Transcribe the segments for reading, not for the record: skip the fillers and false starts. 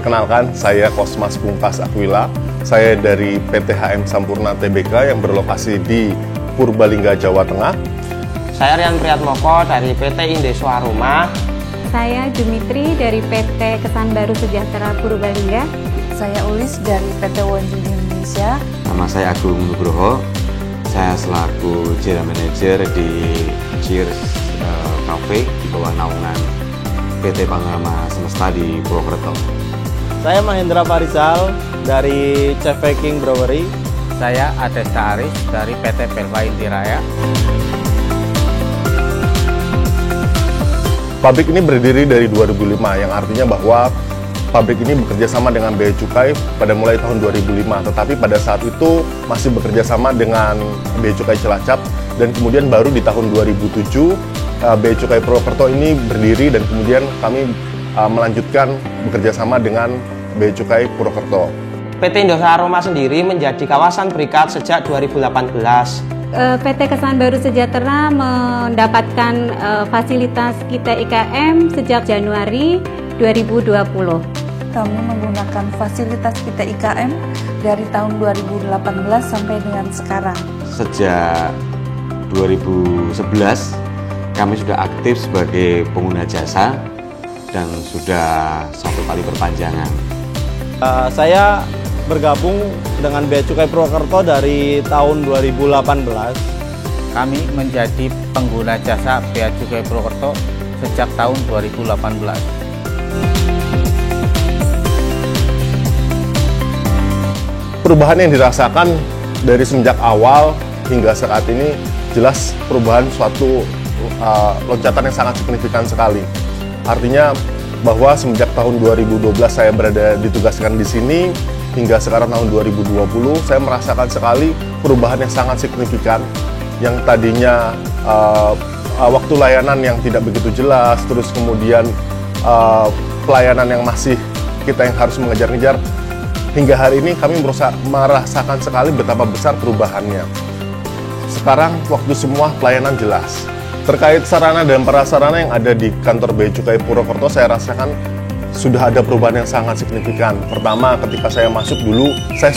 Perkenalkan, saya Kosmas Pungkas Aquila. Saya dari PT HM Sampurna Tbk yang berlokasi di Purbalingga, Jawa Tengah. Saya Rian Priyatmoko dari PT Indeswa Rumah. Saya Jumitri dari PT Kesan Baru Sejahtera Purbalingga. Saya Ulis dari PT Wonjing Indonesia. Nama saya Agung Nugroho. Saya selaku General Manager di Cheers Cafe di bawah naungan PT Panorama Semesta di Purwokerto. Saya Mahendra Farizal dari Chef King Brewery. Saya Adesta Aris dari PT Belva Intiraya. Pabrik ini berdiri dari 2005, yang artinya bahwa pabrik ini bekerja sama dengan Bea Cukai pada mulai tahun 2005, tetapi pada saat itu masih bekerja sama dengan Bea Cukai Cilacap, dan kemudian baru di tahun 2007 Bea Cukai Purwokerto ini berdiri, dan kemudian kami melanjutkan bekerja sama dengan Bea Cukai Purwokerto. PT Indeswa Rumah sendiri menjadi kawasan berikat sejak 2018. PT Kesan Baru Sejahtera mendapatkan fasilitas kita IKM sejak Januari 2020. Kami menggunakan fasilitas kita IKM dari tahun 2018 sampai dengan sekarang. Sejak 2011 kami sudah aktif sebagai pengguna jasa dan sudah 1 kali perpanjangan. Saya bergabung dengan Bea Cukai Purwokerto dari tahun 2018. Kami menjadi pengguna jasa Bea Cukai Purwokerto sejak tahun 2018. Perubahan yang dirasakan dari semenjak awal hingga saat ini jelas perubahan suatu loncatan yang sangat signifikan sekali. Artinya bahwa semenjak tahun 2012 saya ditugaskan di sini hingga sekarang tahun 2020, saya merasakan sekali perubahan yang sangat signifikan. Yang tadinya waktu layanan yang tidak begitu jelas, terus kemudian pelayanan yang masih kita yang harus mengejar-ngejar. Hingga hari ini kami merasakan sekali betapa besar perubahannya. Sekarang waktu semua pelayanan jelas. Terkait sarana dan prasarana yang ada di kantor Bea Cukai Purwokerto, saya rasakan sudah ada perubahan yang sangat signifikan. Pertama, ketika saya masuk dulu, saya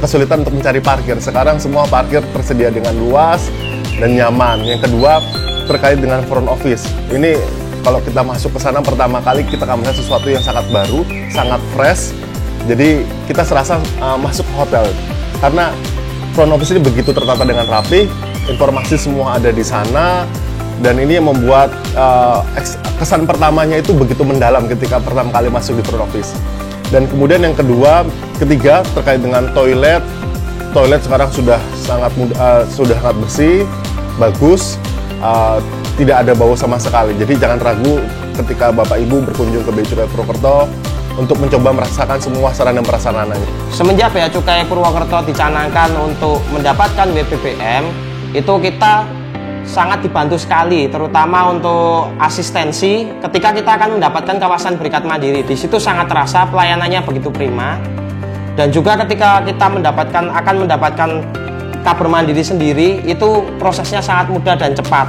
kesulitan untuk mencari parkir. Sekarang semua parkir tersedia dengan luas dan nyaman. Yang kedua, terkait dengan front office. Ini kalau kita masuk ke sana pertama kali, kita akan melihat sesuatu yang sangat baru, sangat fresh. Jadi kita serasa masuk ke hotel. Karena front office ini begitu tertata dengan rapi, informasi semua ada di sana, dan ini yang membuat kesan pertamanya itu begitu mendalam ketika pertama kali masuk di front office. Dan kemudian yang ketiga terkait dengan toilet sekarang sudah sangat bersih, bagus, tidak ada bau sama sekali. Jadi jangan ragu ketika Bapak Ibu berkunjung ke Bea Cukai Purwokerto untuk mencoba merasakan semua sarana dan prasarananya. Semenjak Bea Cukai Purwokerto dicanangkan untuk mendapatkan WBBM, itu kita sangat dibantu sekali, terutama untuk asistensi ketika kita akan mendapatkan kawasan berikat mandiri. Di situ sangat terasa pelayanannya begitu prima, dan juga ketika kita akan mendapatkan kabar mandiri sendiri, itu prosesnya sangat mudah dan cepat.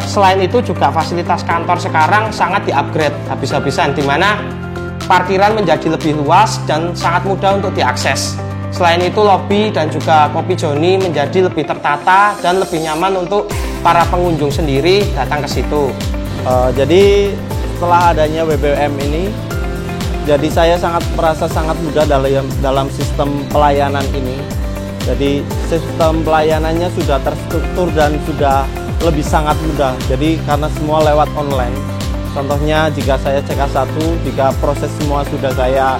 Selain itu juga fasilitas kantor sekarang sangat di-upgrade habis-habisan, di mana parkiran menjadi lebih luas dan sangat mudah untuk diakses. Selain itu, lobi dan juga kopi Joni menjadi lebih tertata dan lebih nyaman untuk para pengunjung sendiri datang ke situ. Jadi setelah adanya WBBM ini, jadi saya merasa sangat mudah dalam sistem pelayanan ini. Jadi sistem pelayanannya sudah terstruktur dan sudah lebih sangat mudah. Jadi karena semua lewat online. Contohnya jika saya CK1, jika proses semua sudah saya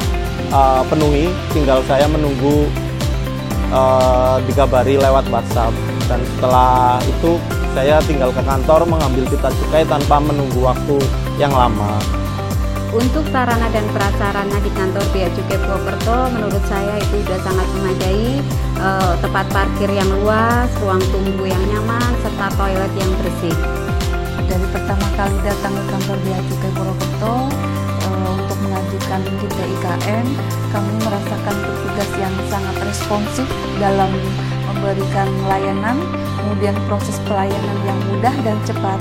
penuhi, tinggal saya menunggu dikabari lewat WhatsApp, dan setelah itu saya tinggal ke kantor mengambil pita cukai tanpa menunggu waktu yang lama. Untuk sarana dan prasarana di kantor Bea Cukai Purwokerto, menurut saya itu sudah sangat memadai. Tempat parkir yang luas, ruang tunggu yang nyaman, serta toilet yang bersih. Dari pertama kali datang ke kantor Bea Cukai Purwokerto untuk mengajukan kita IKM, kami merasakan petugas yang sangat responsif dalam memberikan layanan, kemudian proses pelayanan yang mudah dan cepat.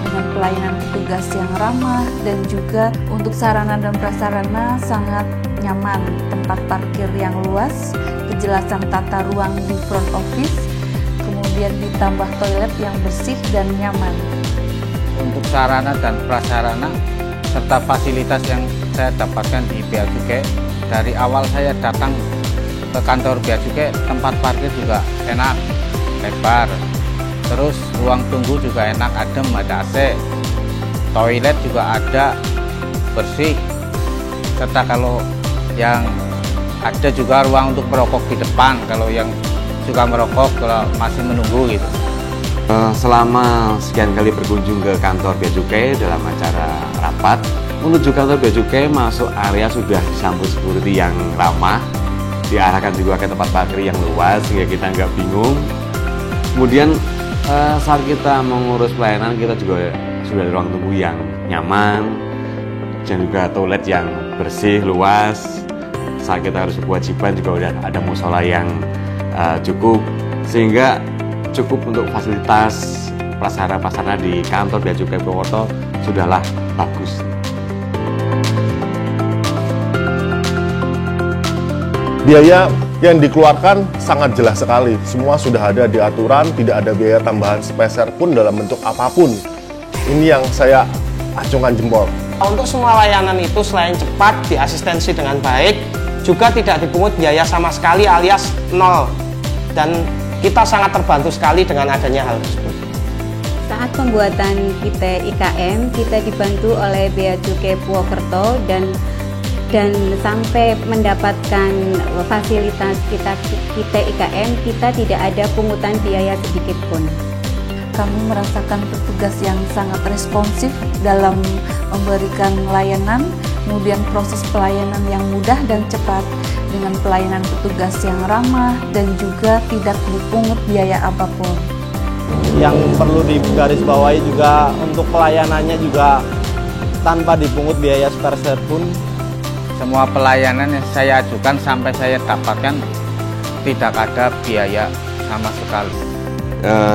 dengan pelayanan petugas yang ramah, dan juga untuk sarana dan prasarana sangat nyaman, tempat parkir yang luas, kejelasan tata ruang di front office, kemudian ditambah toilet yang bersih dan nyaman. Untuk sarana dan prasarana serta fasilitas yang saya dapatkan di Bea Cukai, dari awal saya datang ke kantor Bea Cukai, tempat parkir juga enak, lebar, terus ruang tunggu juga enak, adem, ada AC, toilet juga ada, bersih, serta kalau yang ada juga ruang untuk merokok di depan kalau yang suka merokok kalau masih menunggu gitu. Selama sekian kali berkunjung ke kantor Bea Cukai dalam acara rapat, menuju kantor Bea Cukai masuk area sudah disambut security yang ramah, diarahkan juga ke tempat parkir yang luas sehingga kita nggak bingung. Kemudian saat kita mengurus pelayanan, kita juga sudah ada ruang tunggu yang nyaman dan juga toilet yang bersih, luas. Saat kita harus berkewajiban juga udah ada musola yang cukup, sehingga cukup untuk fasilitas prasarana di kantor Bea Cukai Purwokerto sudahlah bagus. Biaya yang dikeluarkan sangat jelas sekali. Semua sudah ada di aturan, tidak ada biaya tambahan sepeser pun dalam bentuk apapun. Ini yang saya acungkan jempol. Untuk semua layanan itu selain cepat, diasistensi dengan baik, juga tidak dipungut biaya sama sekali alias nol. Dan kita sangat terbantu sekali dengan adanya hal tersebut. Saat pembuatan kita IKM, kita dibantu oleh Bea Cukai Purwokerto dan sampai mendapatkan fasilitas kita IKM, kita tidak ada pungutan biaya sedikit pun. Kami merasakan petugas yang sangat responsif dalam memberikan layanan, kemudian proses pelayanan yang mudah dan cepat dengan pelayanan petugas yang ramah dan juga tidak dipungut biaya apapun. Yang perlu digarisbawahi juga untuk pelayanannya juga tanpa dipungut biaya sepeser pun. Semua pelayanan yang saya ajukan sampai saya dapatkan tidak ada biaya sama sekali.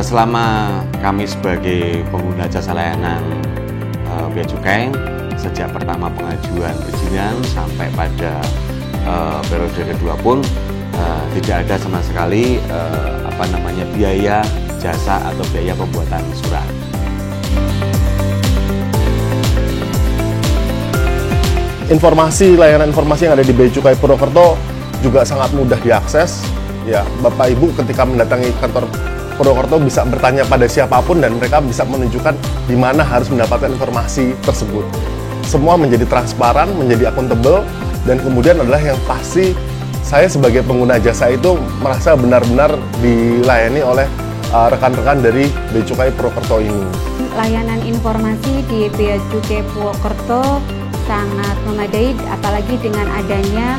Selama kami sebagai pengguna jasa layanan Bea Cukai, sejak pertama pengajuan perizinan sampai pada periode kedua pun tidak ada sama sekali biaya jasa atau biaya pembuatan surat. Layanan informasi yang ada di Bea Cukai Purwokerto juga sangat mudah diakses. Ya, Bapak Ibu ketika mendatangi kantor Purwokerto bisa bertanya pada siapapun dan mereka bisa menunjukkan di mana harus mendapatkan informasi tersebut. Semua menjadi transparan, menjadi akuntabel, dan kemudian adalah yang pasti saya sebagai pengguna jasa itu merasa benar-benar dilayani oleh rekan-rekan dari Bea Cukai Purwokerto ini. Layanan informasi di Bea Cukai Purwokerto sangat memadai, apalagi dengan adanya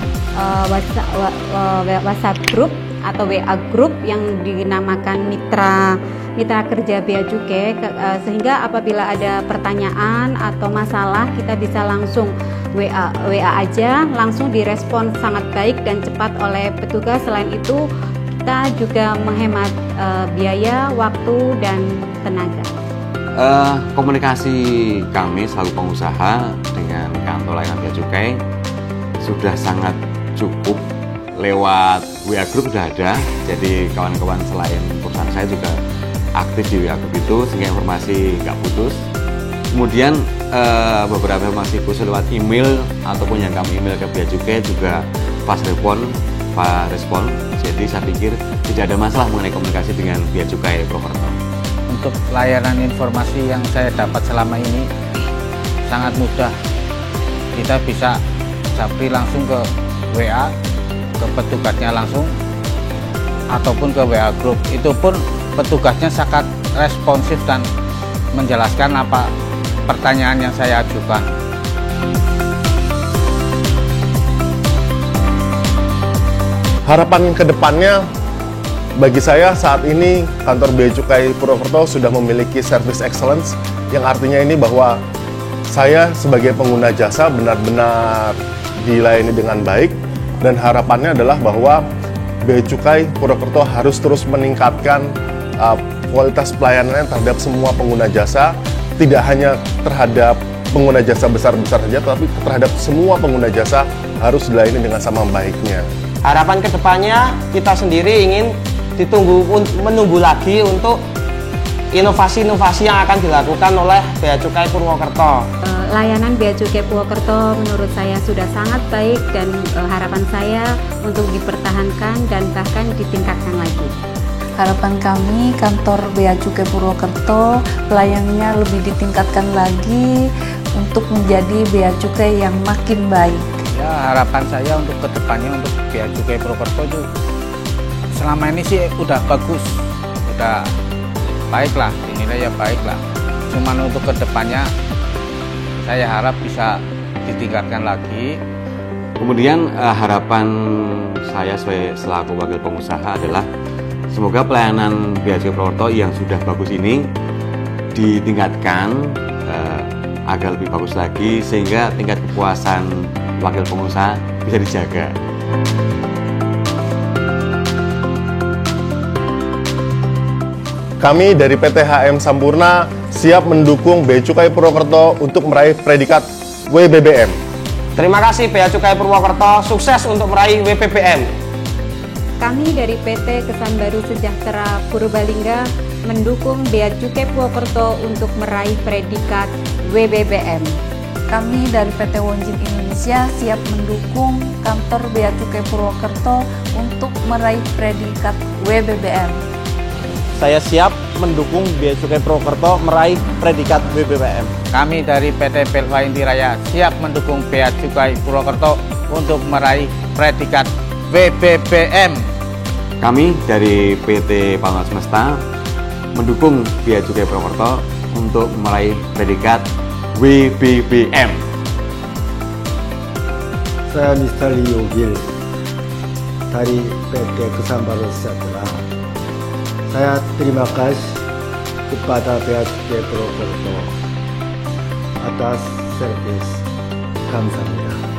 WhatsApp Group atau WA Group yang dinamakan Mitra Kerja Bea Cukai, sehingga apabila ada pertanyaan atau masalah kita bisa langsung WA aja, langsung direspon sangat baik dan cepat oleh petugas. Selain itu kita juga menghemat biaya, waktu, dan tenaga. Komunikasi kami selaku pengusaha dengan kantor layanan Bea Cukai sudah sangat cukup. Lewat WA Group sudah ada, jadi kawan-kawan selain perusahaan saya juga aktif di WA Group itu sehingga informasi nggak putus. Kemudian beberapa informasi khusus lewat email ataupun yang kami email ke Bea Cukai juga fast respon. Jadi saya pikir tidak ada masalah mengenai komunikasi dengan Bea Cukai Purwokerto. Untuk layanan informasi yang saya dapat selama ini sangat mudah. Kita bisa japri langsung ke WA, ke petugasnya langsung, ataupun ke WA Group. Itu pun petugasnya sangat responsif dan menjelaskan apa pertanyaan yang saya ajukan. Harapan kedepannya bagi saya saat ini kantor Bea Cukai Purwokerto sudah memiliki service excellence, yang artinya ini bahwa saya sebagai pengguna jasa benar-benar dilayani dengan baik, dan harapannya adalah bahwa Bea Cukai Purwokerto harus terus meningkatkan kualitas pelayanannya terhadap semua pengguna jasa, tidak hanya terhadap pengguna jasa besar-besar saja, tapi terhadap semua pengguna jasa harus dilayani dengan sama baiknya. Harapan kedepannya kita sendiri ingin menunggu lagi untuk inovasi-inovasi yang akan dilakukan oleh Bea Cukai Purwokerto. Layanan Bea Cukai Purwokerto menurut saya sudah sangat baik dan harapan saya untuk dipertahankan dan bahkan ditingkatkan lagi. Harapan kami kantor Bea Cukai Purwokerto pelayanannya lebih ditingkatkan lagi untuk menjadi Bea Cukai yang makin baik. Ya, harapan saya untuk kedepannya untuk Bea Cukai Purwokerto itu selama ini sih udah bagus, udah baik lah, dinilai ya baik lah. Cuman untuk kedepannya saya harap bisa ditingkatkan lagi. Kemudian harapan saya selaku wakil pengusaha adalah semoga pelayanan Bea Cukai Purwokerto yang sudah bagus ini ditingkatkan agar lebih bagus lagi sehingga tingkat kepuasan wakil pengusaha bisa dijaga. Kami dari PT HM Sampurna siap mendukung Bea Cukai Purwokerto untuk meraih predikat WBBM. Terima kasih Bea Cukai Purwokerto, sukses untuk meraih WBBM. Kami dari PT Kesan Baru Sejahtera Purbalingga mendukung Bea Cukai Purwokerto untuk meraih predikat WBBM. Kami dari PT Wonjin Indonesia siap mendukung kantor Bea Cukai Purwokerto untuk meraih predikat WBBM. Saya siap mendukung Bea Cukai Purwokerto meraih predikat WBBM. Kami dari PT Pelva Intiraya siap mendukung Bea Cukai Purwokerto untuk meraih predikat WBBM. Kami dari PT Palma Semesta mendukung Bea Cukai Purwokerto untuk meraih predikat WBBM. Saya Mr. Liu Gil dari PT Kesan Baru Sejahtera. Saya terima kasih kepada Bea Cukai Purwokerto atas servis. 감사합니다.